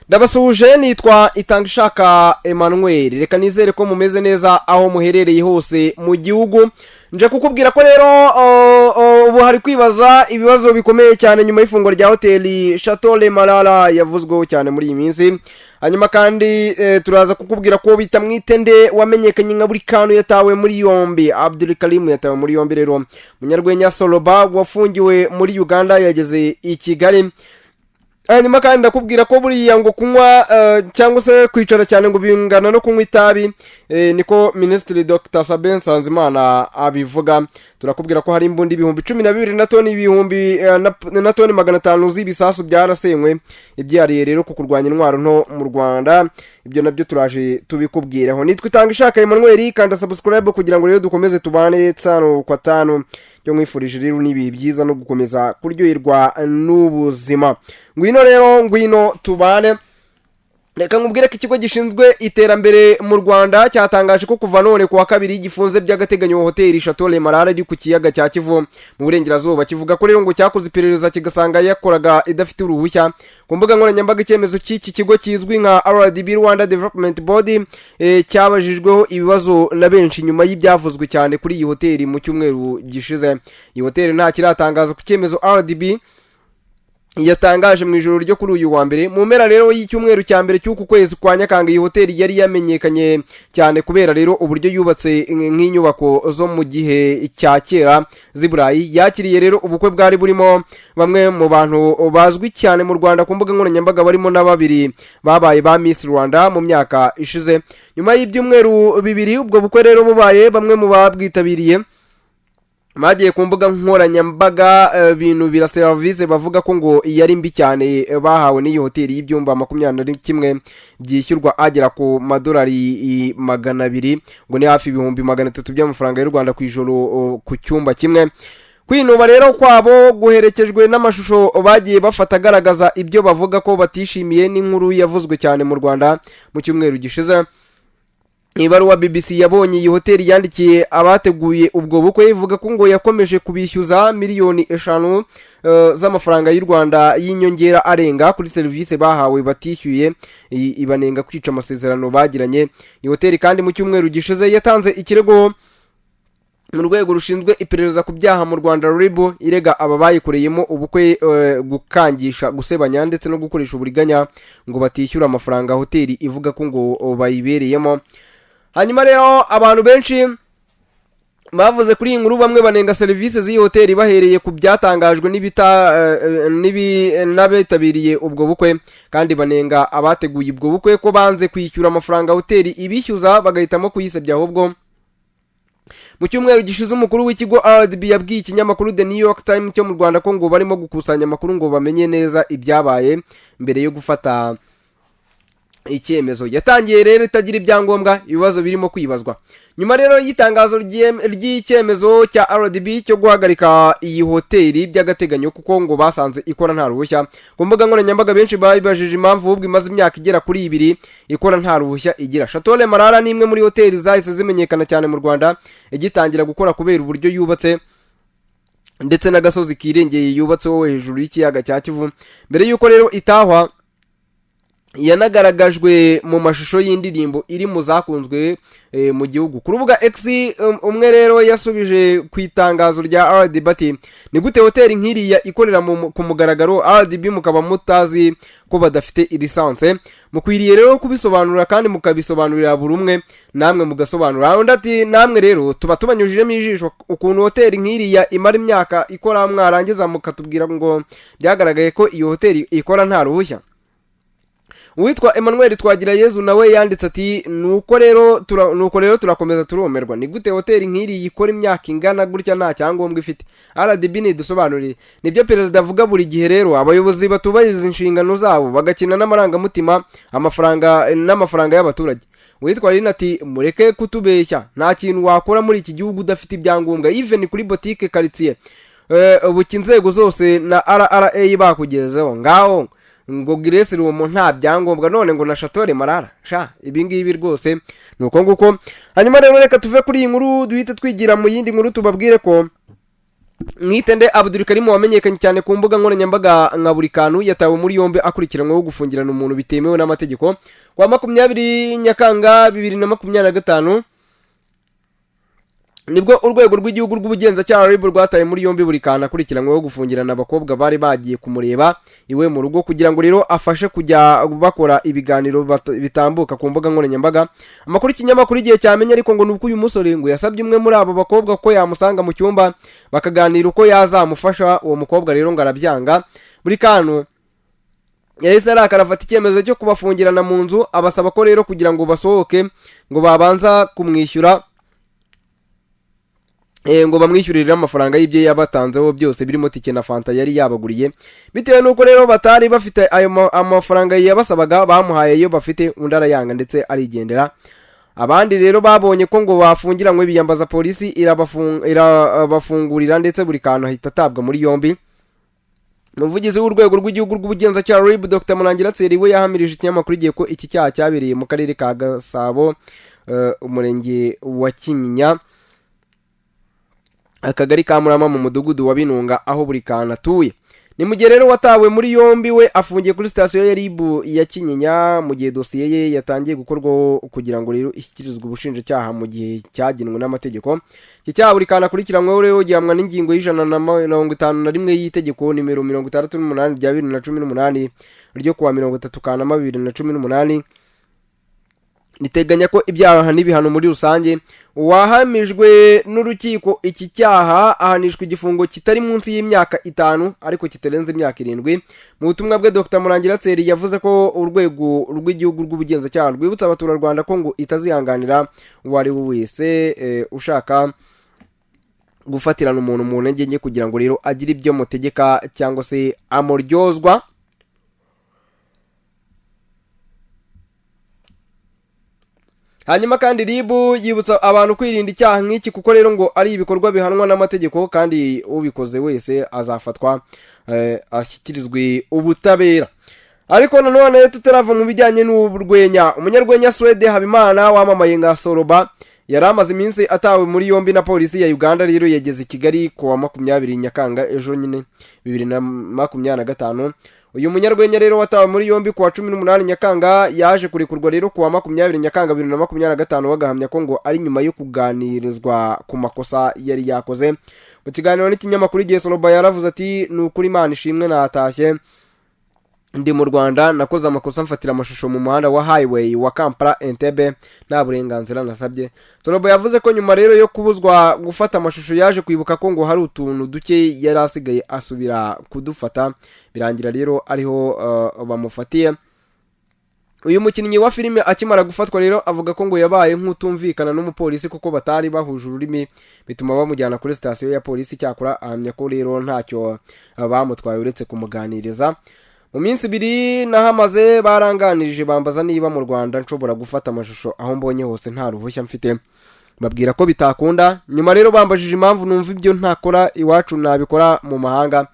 Ndabasuje nitwa Itangishaka Emmanuel. Reka nizere ko mumeze neza aho muherereye hose mu gihugu. Nje kukubwira ko rero ubu hari kwibaza ibibazo bikomeye cyane nyuma y'ifungwa rya hoteli Château Marara yavuzweho cyane muri iyi minsi. Hanyuma kandi turaza kukubwira ko bitamwitende wamenyekanye nka buri kantu yatawe muri yombi. Abdul Karim yatawe muri yombi rero. Munyarwenya Soloba wafungiwe muri Uganda yageze i Kigali. Hanyuma kandi ndakubwira ko buriya ngo kunywa cyangwa se kwicara cyane ngo bingana no kunywa itabi niko Ministry Dr. Sabin Sanzimana abivuga. Turakubwira ko hari imbundi ibihumbi 12 na toni ibihumbi na toni 500 z'ibisasu byarasenywe ibyariye rero ku kurwanya intwaro nto mu Rwanda. Ibyo nabyo turaje tubikubwireho. Nitwa Itangishaka Emmanuel, kandi subscribe kugira ngo rero dukomeze tubane 5 kwa 5 cyo mwifurije rero nibi byiza no gukomeza kuryoherwa n'ubuzima. Ngwino tubane. Reka nkubwire ko ikigo gishinzwe iterambere mu Rwanda cyatangaje ko kuva none kuwa kabiri gifunze by'agateganyo hoteli Château Marara iri ku kiyaga cya Kivu mu burengerazuba. Kivuga ko rero ngo cyakoze iperereza kigasanga yakoraga idafite uruhushya. Ku mbuga nkoranyambaga icyemezo cy'iki kigo kizwi nka RDB Rwanda Development Body cyabajijweho ibibazo na benshi nyuma y'ibyavuzwe cyane kuri iyi hoteli mu cyumweru gishize. Iyi hoteli nta kiratangaza ku cyemezo RDB yatangaje mu ijoro ryo kuri uyu wa mbere. Mu mpera rero y'icyumweru cya mbere cy'uku kwezi kwa Nyakanga iyi hoteli yari yamenyekanye cyane kubera rero uburyo yubatse nk'inyubako zo mu gihe cya kera z'Iburayi. Yakiriye rero ubukwe bwari burimo bamwe mu bantu bazwi cyane mu Rwanda ku mbuga nkoranyambaga barimo na babiri babaye ba Miss Rwanda mu myaka ishize. Nyuma y'ibyumweru bibiri ubwo bukwe rero bubaye, bamwe mu babwitabiriye magiye ku mbuga nkoranyambaga bintu bira service bavuga ko ngo yari mbi cyane bahawe n'iyi hoteli y'ibyumba 21 byishyurwa agera ku madolari 200 ngo ni hafi ibihumbi 300 by'amafaranga y'u Rwanda ku ijoro ku cyumba kimwe. Kwinuba rero kwabo guherekejwe n'amashusho bagiye bafata agaragaza ibyo bavuga ko batishimiye n'inkuru yavuzwe cyane mu Rwanda mu cyumweru gishize. Ibaruwa BBC yabonye iyi hoteli yandikiye abateguye ubwo bukwe ivuga ko ngo yakomeje kubishyuza miliyoni 5 z'amafaranga y'u Rwanda y'inyongera arenga kuri service bahawe batishyuye, ibanenga kwica amasezerano bagiranye. Iyi hoteli kandi mu cyumweru gishize yatanze ikirego mu rwego rushinzwe iperereza ku byaha mu Rwanda RDB irega aba bayikoreyemo ubukwe gukangisha, gusebanya ndetse no gukoresha uburiganya ngo batishyura amafaranga hoteli ivuga ko ngo bayibereyemo. Hanyuma rero abantu benshi bavuze kuri iyi nkuru, bamwe banenga service z'iyi hoteli bahereye ku byatangajwe n'abitabiriye ubwo bukwe, kandi banenga abateguye ubwo bukwe ko banze kwishyura amafaranga hoteli ibishyuza bagahitamo kuyisebya. Ahubwo mu cyumweru gishize umukuru w'ikigo RDB yabwiye ikinyamakuru The New York Times cyo mu Rwanda ko ngo barimo gukusanya amakuru ngo bamenye neza ibyabaye mbere yo gufata icyemezo. Yatangiye rero itagira ibyangombwa, ibibazo birimo kwibazwa. Nyuma rero y'itangazo ry'icyemezo cya RDB cyo guhagarika iyi hoteli by'agateganyo kuko ngo basanze ikora nta ruhushya, ku mbuga nkoranyambaga benshi babajije impamvu ubwo imaze imyaka igera kuri 2 ikora nta ruhushya igira. Château Marara ni imwe muri hoteli zahise zimenyekana cyane mu Rwanda igitangira gukora kubera uburyo yubatse ndetse n'agasozi kirengeye yubatseho hejuru y'ikiyaga cya Kivu. Mbere yuko rero itahwa yanagaragajwe mu mashusho y'indirimbo iri mu zakunzwe mu gihugu. Ku rubuga X umwe rero yasubije ku itangazo rya RDB ati ni gute hoteli nk'iriya ikorera ku mugaragaro RDB mukaba mutazi ko badafite lisanse? Mukwiriye rero kubisobanura kandi mukabisobanurira buri umwe, namwe mugasobanura. Undi ati namwe rero tuba tubanyujijemo ijisho ukuntu hoteli nk'iriya imara imyaka ikora, mwarangiza mukatubwira ngo byagaragaye ko iyo hoteli ikora nta ruhushya. Uwitwa Emmanuel Twagirayezu nawe yanditse ati nuko rero turakomeza turomerwa. Ni gute hoteli nk'iri yikora imyaka ingana gutya nta cyangombwa ifite? RDB ni dusobanurire. Nibyo perezida avuga buri gihe rero abayobozi batubahiriza inshingano zabo bagakina n'amarangamutima n'amafaranga y'abaturage. Uwitwa Rina ati mureke kutubeshya, nta kintu wakora muri iki gihugu udafite ibyangombwa, even kuri boutique quartier ubuki inzego zose na RRA bakugezeho ngaho ngo Grace Rumo nta byangombwa, none ngo na Château Marara ibi ngibi rwose nuko nguko. Hanyuma rero reka tuve kuri iyi nkuru duhite twigira mu yindi nkuru tubabwire ko Mwitende Abdul Karim wamenyekanye cyane ku mbuga nkoranyambaga nka buri kantu yatawe muri yombi akurikiranweho gufungirana umuntu bitemewe n'amategeko kwa 20 Nyakanga 2025 nibwo urwego rw'igihugu rw'ubugenzacyaha RDB rwataye muri yombi buri kantu akurikiranyweho gufungirana abakobwa bari bagiye kumureba iwe mu rugo kugira ngo rero afashe kujya bakora ibiganiro bitambuka ku mbuga nkoranyambaga. Amakuru ikinyamakuru igihe cyamenye ariko ngo nuko uyu musore ngo yasabye umwe muri abo bakobwa ko yamusanga mu cyumba bakaganira uko yazamufasha. Uwo mukobwa rero ngo arabyanga. Buri kantu yahise arakarafata icyemezo cyo kubafungirana mu nzu abasaba ko rero kugira ngo basohoke ngo babanza kumwishyura ngo bamwishyurira amafaranga y'ibye yabatanzeho byose birimo tike na fanta yari yabaguriye. Bitewe nuko rero batari bafite ayo amafaranga yabasabaga bamuhaye yo bafite undi arayanga ndetse arigendera. Abandi rero babonye ko ngo bafungiranywe biyambaza polisi irabafungurira ndetse buri kantu ahita atabwa muri yombi. Umuvugizi w'urwego rw'igihugu rw'ubugenzacyaha RDB Dr Murangira we yahamirije ikinyamakuru igihe ko iki cyaha cyabereye mu karere ka Gasabo umurenge wa Kinyinya akagari ka Murama mu mudugudu wa Binunga aho buri kantu atuye. Ni mu gihe rero watawe muri yombi we afungiye kuri sitasiyo ya RDB ya Kinyinya mu gihe dosiye ye yatangiye gukorwaho kugira ngo rero ishyikirizwe ubushinjacyaha mu gihe cyagenwe n'amategeko. Iki cyaha buri kantu akurikiranyweho rero gihamwa n'ingingo y'151 y'itegeko nimero 68 rya 2018 ryo kuwa 30 Kanama 2018 niteganya ko ibyaha n'ibihano muri rusange wahamijwe n'urukiko iki cyaha ahanishwa igifungo kitari munsi y'imyaka 5 ariko kitarenze imyaka 7. Mu butumwa bwe Dr Murangira yavuze ko urwego rw'igihugu rw'ubugenzacyaha rwibutsa abaturarwanda ko ngo itazihanganira uwari wese ushaka gufatirana umuntu mu ntege nke kugira ngo rero agire ibyo mutegeka cyangwa se amuryozwa. Hanyuma kandi RDB yibutsa abantu kwirinda icyaha nk'iki kuko rero ngo ari ibikorwa bihanwa n'amategeko kandi ubikoze wese azafatwa ashyikirizwe ubutabera. Ariko nanone tutarava mu bijyanye n'urwenya, umunyarwenya Swede Habimana wamamaye nka Soroba yari amaze iminsi atawe muri yombi na polisi ya Uganda rero yageze i Kigali kuwa 20 Nyakanga ejo nyine 2025. Uyu munyarwenya rero watawe muri yombi kuwa 18 Nyakanga yaje kurekurwa rero kuwa 20 Nyakanga 2025 bagahamya ko ngo ari nyuma yo kuganirizwa ku makosa yari yakoze. Mu kiganiro n'ikinyamakuru igihe Soroba yaravuze ati n'ukuri Imana ishimwe natashye ndi mu Rwanda nakoze amakosa mfatira amashusho mu muhanda wa highway wa Kampala Entebbe nta burenganzira nasabye. Soroba yavuze ko nyuma rero yo kubuzwa gufata amashusho yaje kwibuka ko ngo hari utuntu duke yari asigaye asubira kudufata birangira rero ariho bamufatiye. Uyu mukinnyi wa filime akimara gufatwa rero avuga ko ngo yabaye nk'utumvikana n'umupolisi kuko batari bahuje ururimi bituma bamujyana kuri sitasiyo ya polisi cyakora ahamya ko rero ntacyo bamutwaye uretse kumuganiriza. Mu minsi 2 nahamaze baranganirije bambaza niba mu Rwanda nshobora gufata amashusho aho mbonye hose nta ruhushya mfite babwira ko bitakunda. Nyuma rero bambajije impamvu numva ibyo ntakora iwacu nabikora mu mahanga.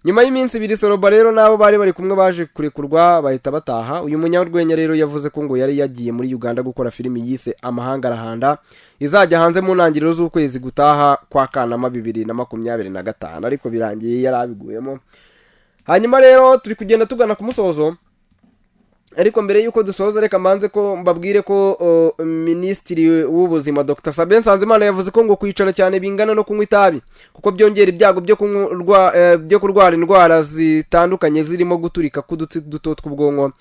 Nyuma y'iminsi 2 Soroba rero nabo bari kumwe baje kurekurwa bahita bataha. Uyu munyarwenya rero yavuze ko ngo yari yagiye muri Uganda gukora filimi yise Amahanga Arahanda izajya hanze mu ntangiriro z'ukwezi gutaha kwa Kanama 2025 ariko birangiye yarabiguyemo. Hanyuma rero turi kugenda tugana ku musozo ariko mbere yuko dusoza reka manze ko mbabwire ko Minisitiri w'Ubuzima Dr Sabin Nsanzimana yavuze ko ngo kwicara cyane bingana no kunywa itabi kuko byongera ibyago byo kurwara indwara zitandukanye zirimo guturika k'udutsi duto tw'ubwonko,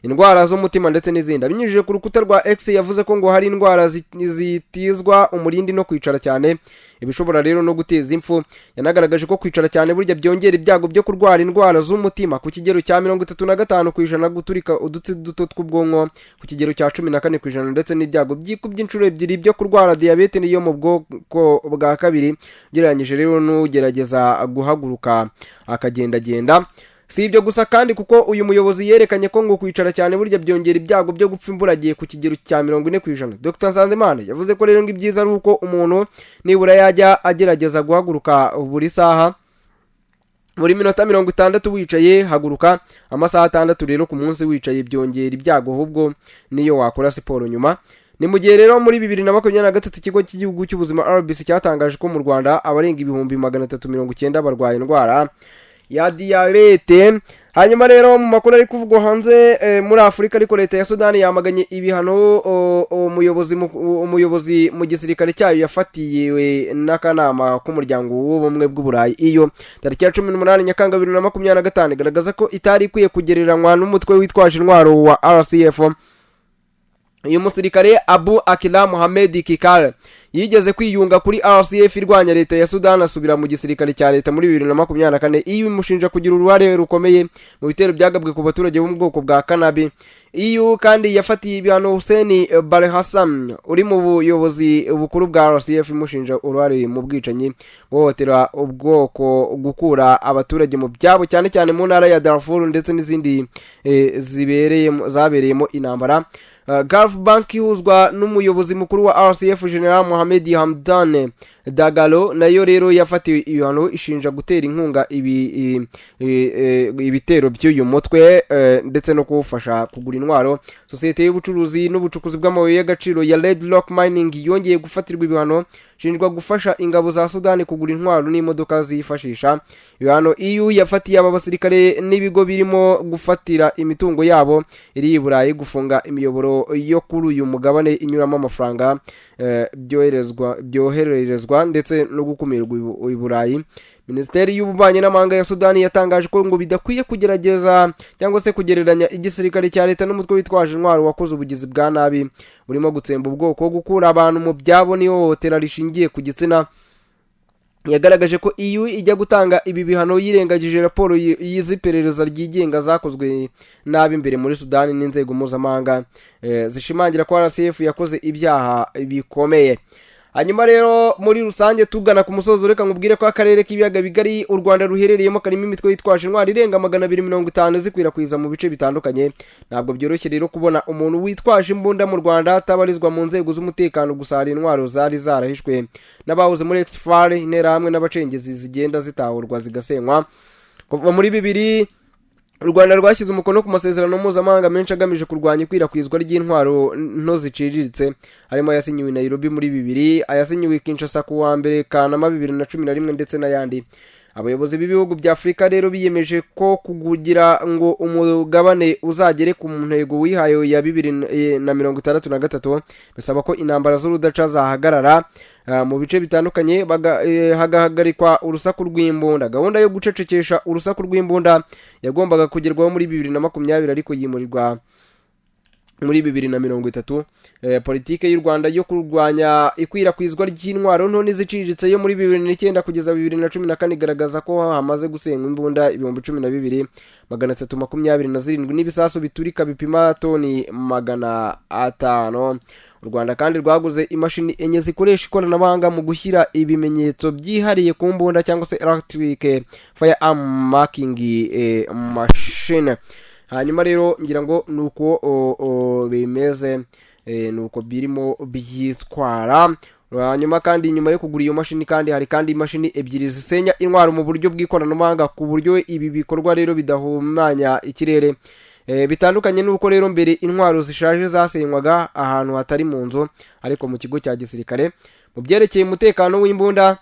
indwara z'umutima ndetse n'izindi. Abinyujije ku rukuta rwa X yavuze ko ngo hari indwara zitizwa umurindi no kwicara cyane ibishobora rero no guteza impfu. Yanagaragaje ko kwicara cyane burya byongera ibyago byo kurwara indwara z'umutima ku kigero cya 35% guturika udutsi duto tw'ubwonko ku kigero cya 14% ndetse n'ibyago byikubye inshuro 2 byo kurwara diabete niyo mu bwoko bwa kabiri gereranyije rero n'ugerageza guhaguruka akagendagenda. Si ibyo gusa kandi kuko uyu muyobozi yerekanye ko ngo kwicara cyane burya byongera ibyago byo gupfa imburagihe ku kigero cya 40%. Dr Nsanzimana yavuze ko rero ngo ibyiza ari uko umuntu nibura yajya agerageza guhaguruka buri saha buri minota 60 wicaye haguruka amasaha 6 rero ku munsi wicaye byongera ibyago ahubwo niyo wakora siporo nyuma. ni mu gihe rero muri 2023 ikigo cy'igihugu cy'ubuzima RDB cyatangaje ko mu Rwanda abarenga 390 barwaye indwara ya diyabete. Hanyuma rero mu makuru ari kuvugwa hanze muri Afrika ariko leta ya Sudani yamaganye ibihano umuyobozi mu gisirikare cyayo yafatiwe n'akanama k'umuryango w'ubumwe bw'uburayi iyo tariki ya 18 Nyakanga 2025 igaragaza ko itari ikwiye kugereranywa n'umutwe witwaje intwaro wa RCF. Uyu musirikare Abu Akila Mohamed Kikale yigeze kwiyunga kuri RCF irwanya leta ya Sudan asubira mu gisirikare cya leta muri 2024 iyo imushinja kugira uruhare rukomeye mu bitero byagabwe ku baturage bo mu bwoko bwa Kanabi. Iyo kandi yafatiye ibihano Hussein Barhassan uri mu buyobozi bukuru bwa RCF imushinja uruhare mu bwicanyi guhotera ubwoko gukura abaturage mu byabo cyane cyane mu ntara ya Darfur ndetse n'izindi zabereyemo intambara. Gulf Bank ihuzwa n'umuyobozi mukuru wa RCF General Mohamed Hamdan Dagalo nayo rero yafatiwe ibihano ishinja gutera inkunga ibitero by'uyu mutwe ndetse no kuwufasha kugura intwaro. Sosiyete y'ubucuruzi n'ubucukuzi bw'amabuye y'agaciro ya Red Rock Mining yongeye gufatirwa ibihano shinjwa gufasha ingabo za Sudani kugura intwaro n'imodoka zifashisha. Ibihano EU yafatiye aba basirikare n'ibigo birimo gufatira imitungo yabo iri i Burayi, gufunga imiyoboro yo kuri uyu mugabane inyuramo amafaranga byohererezwa ndetse no gukumirwa i Burayi. Minisiteri y'ububanyi n'amahanga ya Sudani yatangaje ko ngo bidakwiye kugerageza cyangwa se kugereranya igisirikare cya leta n'umutwe witwaje intwaro wakoze ubugizi bwa nabi burimo gutsemba ubwoko, gukura abantu mu byabo n'ihohotera rishingiye ku gitsina. Yagaragaje ko EU ijya gutanga ibi bihano yirengagije raporo y'iziperereza ryigenga zakozwe nabi imbere muri Sudani n'inzego mpuzamahanga zishimangira ko RCF yakoze ibyaha bikomeye. Hanyuma rero muri rusange tugana ku musozo reka nkubwire ko akarere k'ibiyaga bigari u Rwanda ruherereyemo karimo imitwe yitwaje intwari irenga 250 zikwirakwiza mu bice bitandukanye. Ntabwo byoroshye rero kubona umuntu witwaje imbunda mu Rwanda atabarizwa mu nzego z'umutekano, gusa hari intwaro zari zarahishwe n'abahoze muri Exfar intera hamwe n'abacengezi zigenda zitahurwa zigasenywa. Kuva muri 2000 u Rwanda rwashyize umukono ku masezerano mpuzamahanga menshi agamije kurwanya ikwirakwizwa ry'intwaro nto ziciriritse, harimo ayasinyiwe Nairobi muri 2000, ayasinyiwe Kinshasa ku wa mbere Kanama 2011 ndetse n'ayandi. Abayobozi b'ibihugu bya Afrika rero biyemeje ko kugira ngo umugabane uzagere ku ntego wihaye ya 2063 bisaba ko intambara z'urudaca zahagarara mu bice bitandukanye hagahagarikwa urusaku rw'imbunda. Gahunda yo gucecekesha urusaku rw'imbunda yagombaga kugerwaho muri 2020 ariko yimurirwa muri 2030. Politike y'u Rwanda yo kurwanya ikwirakwizwa ry'intwaro nto n'iziciriritse yo muri 2009 kugeza 2014 igaragaza ko hamaze gusenywa imbunda 12,327 n'ibisasu biturika bipima toni 500. U Rwanda kandi rwaguze imashini enye zikoresha ikoranabuhanga mu gushyira ibimenyetso byihariye ku mbunda cyangwa se electric firearm marking machine. Hanyuma rero ngira ngo nuko bimeze nuko birimo byitwara. Hanyuma kandi nyuma yo kugura iyo mashini kandi hari kandi imashini ebyiri zisenya intwaro mu buryo bw'ikoranabuhanga ku buryo ibi bikorwa rero bidahumanya ikirere. Bitandukanye nuko rero mbere intwaro zishaje zasenywaga ahantu hatari mu nzu, ariko mu kigo cya gisirikare mu byerekeye umutekano w'imbunda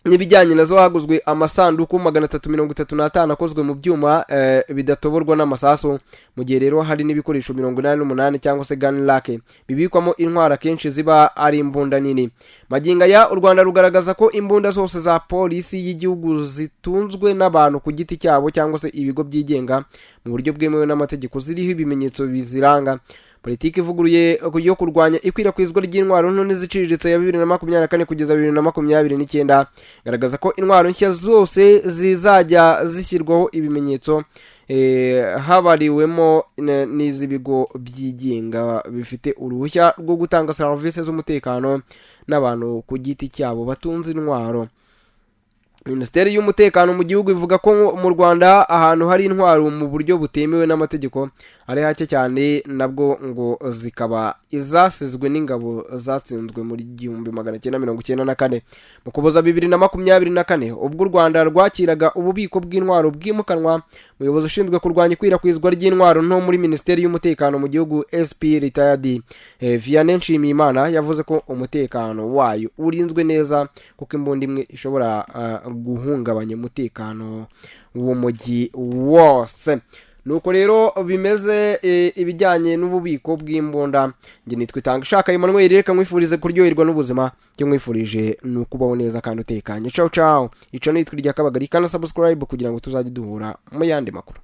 n'ibijyanye nazo haguzwe amasanduku 335 akozwe mu byuma bidatoborwa n'amasasu, mu gihe rero hari n'ibikoresho 88 cyangwa se gun rack bibikwamo intwara kenshi ziba ari imbunda nini. Maginga ya u Rwanda rugaragaza ko imbunda zose za polisi y'igihugu zitunzwe n'abantu ku giti cyabo cyangwa se ibigo byigenga mu buryo bwemewe n'amategeko ziriho ibimenyetso biziranga. Politiki ivuguruye yo kurwanya ikwirakwizwa ry'intwaro nto n'iziciriritse ya 2024 kugeza 2029 garagaza ko intwaro nshya zose zizajya zishyirwaho ibimenyetso habariwemo n'iz'ibigo byigenga bifite uruhushya rwo gutanga serivisi z'umutekano n'abantu ku giti cyabo batunze intwaro. Minisiteri y'umutekano mu gihugu ivuga ko mu Rwanda ahantu hari intwaro mu buryo butemewe n'amategeko ari hake cyane, nabwo ngo zikaba izasizwe n'ingabo zatsinzwe muri 1994 mu Kuboza 2024 ubwo u Rwanda rwakiraga ububiko bw'intwaro bwimukanwa. Umuyobozi ushinzwe kurwanya ikwirakwizwa ry'intwaro nto muri Minisiteri y'umutekano mu gihugu SP retired Vianney Nshimiyimana yavuze ko umutekano wayo urinzwe neza kuko imbunda imwe ishobora guhungabanya umutekano w'umujyi wose. Nuko rero bimeze ibijyanye n'ububiko bw'imbunda. Nge nitwe Itangishaka Emmanuel, reka mwifurize kuryoherwa n'ubuzima, cyo mwifurije nukubaho neza kandi utekanye. Ciao ciao. Ico nitwe rya Kabagari, kana subscribe kugira ngo tuzajye duhura mu yandi makuru.